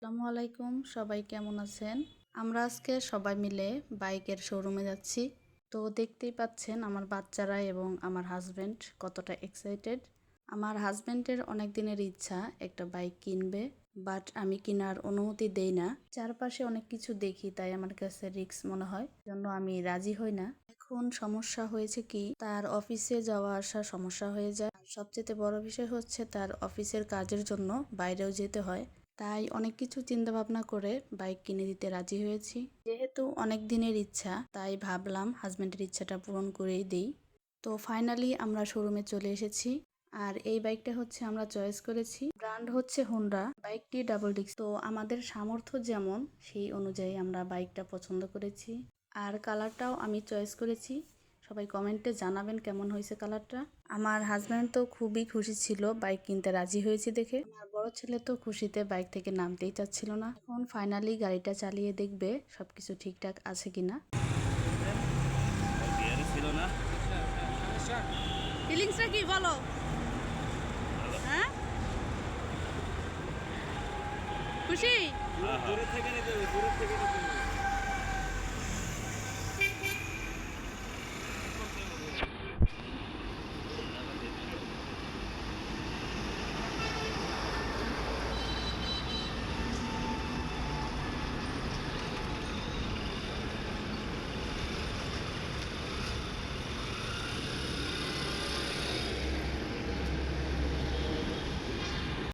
আসসালামু আলাইকুম, সবাই কেমন আছেন? আমরা আজকে সবাই মিলে বাইকের শোরুমে যাচ্ছি। তো দেখতেই পাচ্ছেন আমার বাচ্চারা এবং আমার হাজবেন্ড কতটা এক্সাইটেড। আমার হাজবেন্ডের অনেক দিনের ইচ্ছা একটা বাইক কিনবে, বাট আমি কেনার অনুমতি দেই না। চারপাশে অনেক কিছু দেখি, তাই আমার কাছে রিস্ক মনে হয়, জন্য আমি রাজি হই না। এখন সমস্যা হয়েছে কি, তার অফিসে যাওয়া আসা সমস্যা হয়ে যায়। আর সবচেয়ে বড় বিষয় হচ্ছে তার অফিসের কাজের জন্য বাইরেও যেতে হয়। তাই অনেক কিছু চিন্তা ভাবনা করে বাইক কিনে দিতে রাজি হয়েছি। যেহেতু অনেক দিনের ইচ্ছা, তাই ভাবলাম হাজবেন্ডের ইচ্ছাটা পূরণ করেই দেই। তো ফাইনালি আমরা শোরুমে চলে এসেছি। আর এই বাইকটা হচ্ছে আমরা চয়েস করেছি, ব্র্যান্ড হচ্ছে হোন্ডা। বাইকটি ডাবল ডিস্ক। তো আমাদের সামর্থ্য যেমন সেই অনুযায়ী আমরা বাইকটা পছন্দ করেছি। আর কালারটাও আমি চয়েস করেছি। সবাই কমেন্টে জানাবেন কেমন হয়েছে কালারটা। আমার হাজব্যান্ড তো খুবই খুশি ছিল বাইক কিনতে রাজি হয়েছি দেখে। আমার বড় ছেলে তো খুশিতে বাইক থেকে নামতেই চাচ্ছিল না। এখন ফাইনালি গাড়িটা চালিয়ে দেখবে সবকিছু ঠিকঠাক আছে কিনা। ফিলিংসটা কি বলো? হ্যাঁ, খুশি? দূরে থেকে নিতে হবে, দূরে থেকে নিতে হবে।